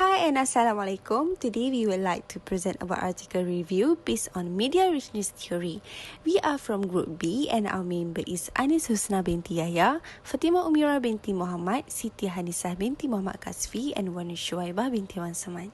Hi and Assalamualaikum. Today we would like to present our article review based on media richness theory. We are from Group B and our member is Anis Husna binti Yahya, Fatimah Umira binti Muhammad, Siti Hanisah binti Muhammad Kasfi and Wani Shuaibah binti Wan Samad.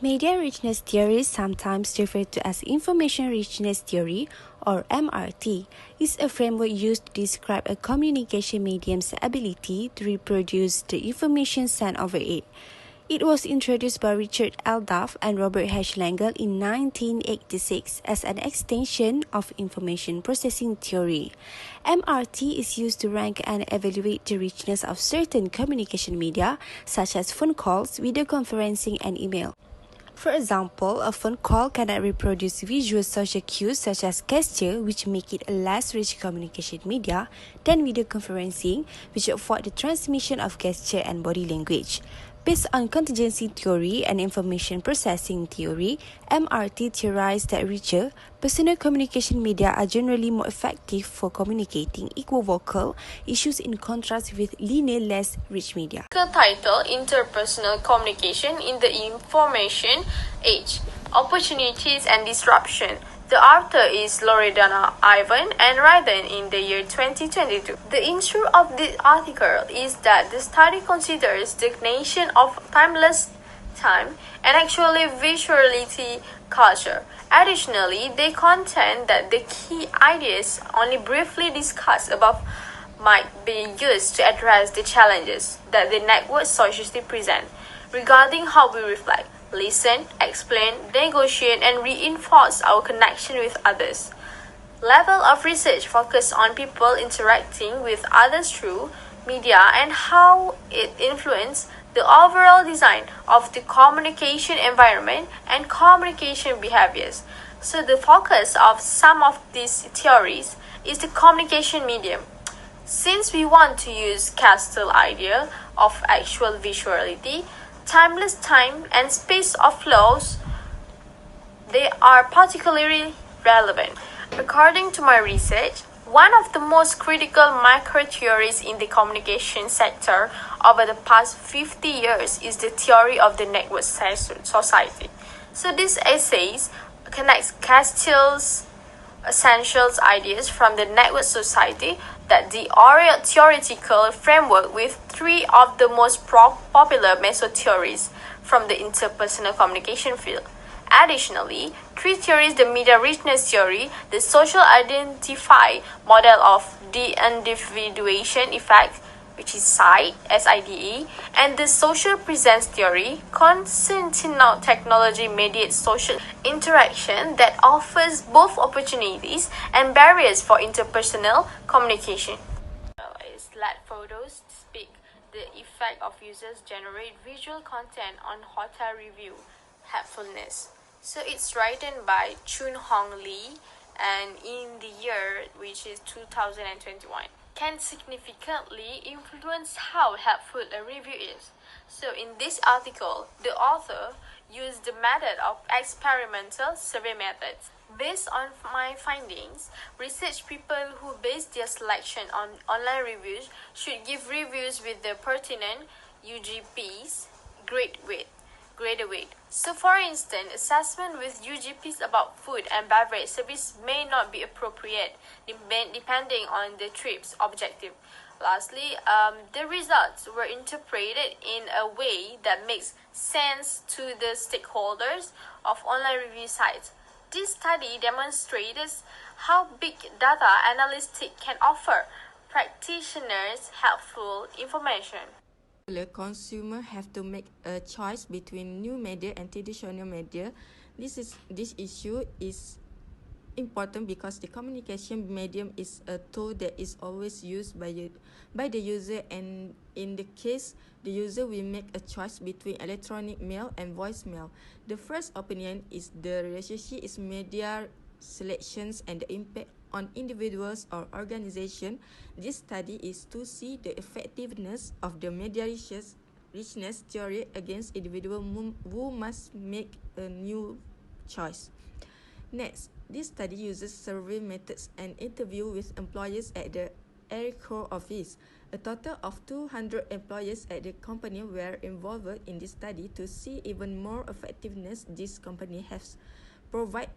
Media richness theory, sometimes referred to as information richness theory or MRT, is a framework used to describe a communication medium's ability to reproduce the information sent over it. It was introduced by Richard L. Duff and Robert H. Lange in 1986 as an extension of information processing theory. MRT is used to rank and evaluate the richness of certain communication media, such as phone calls, video conferencing, and email. For example, a phone call cannot reproduce visual social cues such as gesture, which make it a less rich communication media than video conferencing, which afford the transmission of gesture and body language. Based on contingency theory and information processing theory, MRT theorized that richer, personal communication media are generally more effective for communicating equivocal issues in contrast with linear, less rich media. Title: Interpersonal Communication in the Information Age, Opportunities and Disruption. The author is Loredana Ivan and written in the year 2022. The intro of the article is that the study considers the nation of timeless time and actually visuality culture. Additionally, they contend that the key ideas only briefly discussed above might be used to address the challenges that the network society present regarding how we reflect, listen, explain, negotiate, and reinforce our connection with others. Level of research focused on people interacting with others through media and how it influences the overall design of the communication environment and communication behaviors. So the focus of some of these theories is the communication medium. Since we want to use Castle's idea of actual visuality, timeless time and space of flows, they are particularly relevant. According to my research, one of the most critical micro-theories in the communication sector over the past 50 years is the theory of the network society. So this essay connects Castle's essential ideas from the network society that the theoretical framework with three of the most popular meso-theories from the interpersonal communication field. Additionally, three theories, the media richness theory, the social identify model of de-individuation effect, which is SIDE, and the social presence theory, consensual technology mediates social interaction that offers both opportunities and barriers for interpersonal communication. Is let photos speak. The effect of users generate visual content on hotel review, helpfulness. So it's written by Chun Hong Lee and in the year which is 2021. Can significantly influence how helpful a review is. So in this article, the author used the method of experimental survey methods. Based on my findings, research people who base their selection on online reviews should give reviews with the pertinent UGPs grade weight. So for instance, assessment with UGPs about food and beverage service may not be appropriate depending on the trip's objective. Lastly, the results were interpreted in a way that makes sense to the stakeholders of online review sites. This study demonstrates how big data analytics can offer practitioners helpful information. Consumers have to make a choice between new media and traditional media. This issue is important because the communication medium is a tool that is always used by the user, and in the case the user will make a choice between electronic mail and voicemail. The first opinion is the relationship is media selections and the impact on individuals or organizations. This study is to see the effectiveness of the media richness theory against individuals who must make a new choice. Next, this study uses survey methods and interview with employees at the AirCore office. A total of 200 employees at the company were involved in this study. To see even more effectiveness, this company has provide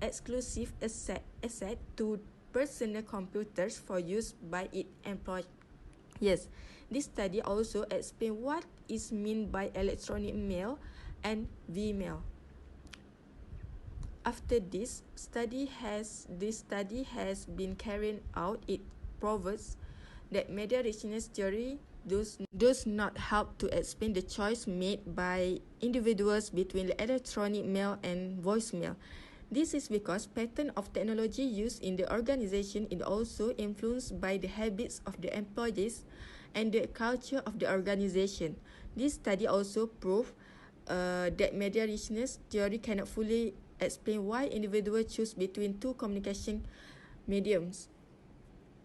exclusive asset to personal computers for use by its employees. Yes, this study also explains what is meant by electronic mail and V-mail. After this study has been carried out, it proves that media richness theory does not help to explain the choice made by individuals between the electronic mail and voicemail. This is because pattern of technology used in the organization is also influenced by the habits of the employees and the culture of the organization. This study also proved that media richness theory cannot fully explain why individuals choose between two communication mediums.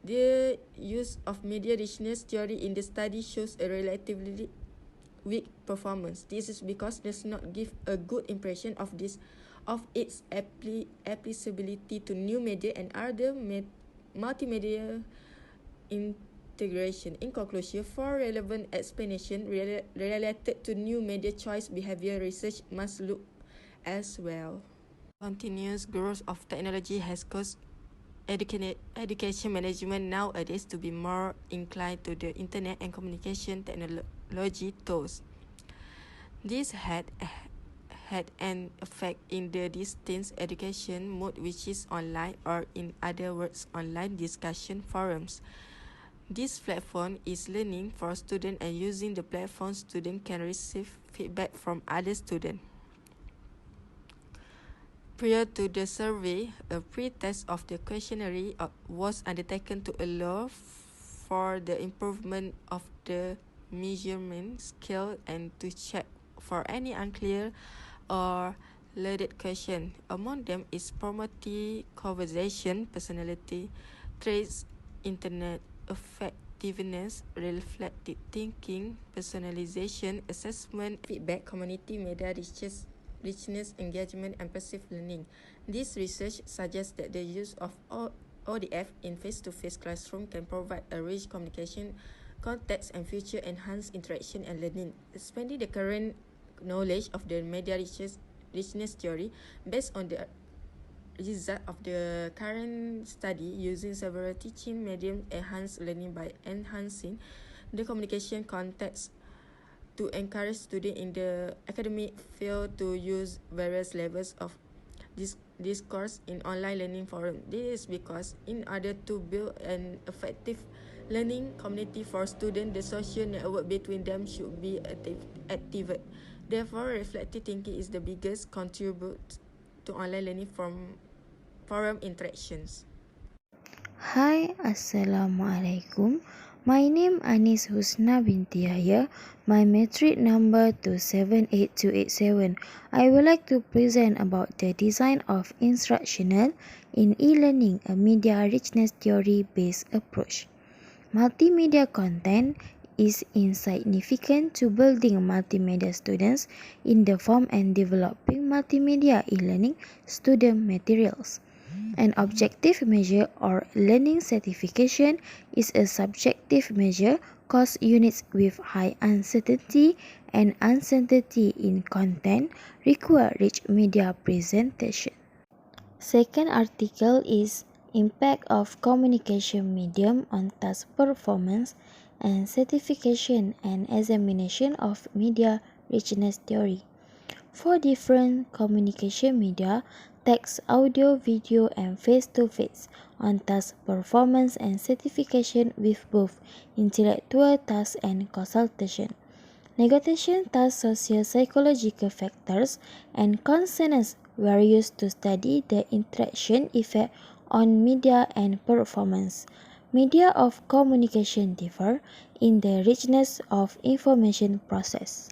The use of media richness theory in the study shows a relatively weak performance. This is because it does not give a good impression of its applicability to new media and other multimedia integration. In conclusion, for relevant explanation related to new media choice behavior, research must look as well. Continuous growth of technology has caused education management nowadays to be more inclined to the internet and communication technology tools. This had an effect in the distance education mode, which is online, or in other words, online discussion forums. This platform is learning for students, and using the platform, students can receive feedback from other students. Prior to the survey, a pre-test of the questionnaire was undertaken to allow for the improvement of the measurement scale and to check for any unclear or loaded question. Among them is promoting conversation, personality traits, internet effectiveness, reflective thinking, personalization, assessment, feedback, community media richness, engagement, and passive learning. This research suggests that the use of ODF in face-to-face classroom can provide a rich communication context and future enhance interaction and learning. Expanding the current knowledge of the media richness theory based on the result of the current study using several teaching mediums enhance learning by enhancing the communication context to encourage students in the academic field to use various levels of discourse in online learning forum. This is because in order to build an effective learning community for students, the social network between them should be activated. Therefore, reflective thinking is the biggest contributor to online learning from forum interactions. Hi, Assalamualaikum. My name Anis Husna binti Yahya. My metric number 278287. I would like to present about the design of instructional in e-learning, a media richness theory-based approach. Multimedia content is insignificant to building multimedia students in the form and developing multimedia e-learning student materials. An objective measure or learning certification is a subjective measure course units with high uncertainty and uncertainty in content require rich media presentation. Second article is impact of communication medium on task performance and certification and examination of media richness theory. For different communication media, text, audio, video, and face-to-face on task performance and certification with both intellectual task and consultation. Negotiation task, socio-psychological factors, and concerns were used to study the interaction effect on media and performance. Media of communication differ in the richness of information process.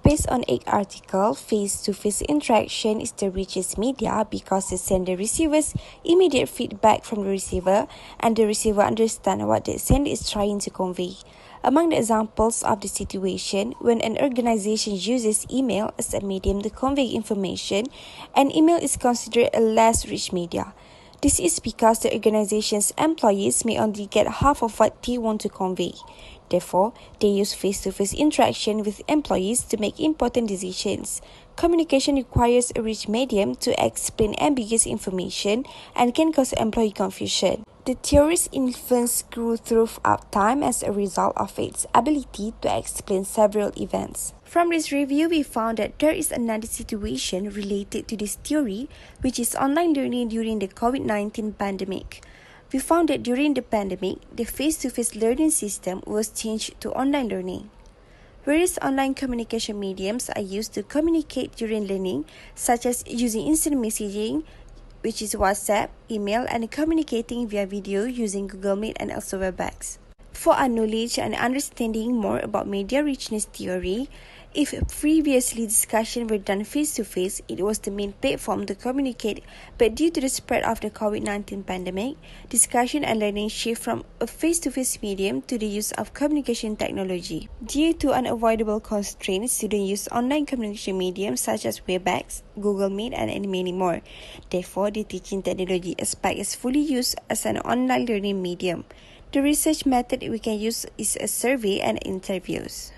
Based on 8 article, face-to-face interaction is the richest media because it sends the receivers immediate feedback from the receiver and the receiver understands what the sender is trying to convey. Among the examples of the situation, when an organization uses email as a medium to convey information, an email is considered a less rich media. This is because the organization's employees may only get half of what they want to convey. Therefore, they use face-to-face interaction with employees to make important decisions. Communication requires a rich medium to explain ambiguous information and can cause employee confusion. The theory's influence grew throughout time as a result of its ability to explain several events. From this review, we found that there is another situation related to this theory, which is online learning during the COVID-19 pandemic. We found that during the pandemic, the face-to-face learning system was changed to online learning. Various online communication mediums are used to communicate during learning, such as using instant messaging, which is WhatsApp, email, and communicating via video using Google Meet and also WebEx. For our knowledge and understanding more about media richness theory, if previously discussions were done face-to-face, it was the main platform to communicate, but due to the spread of the COVID-19 pandemic, discussion and learning shift from a face-to-face medium to the use of communication technology. Due to unavoidable constraints, students use online communication mediums such as WebEx, Google Meet, and many more. Therefore, the teaching technology aspect is fully used as an online learning medium. The research method we can use is a survey and interviews.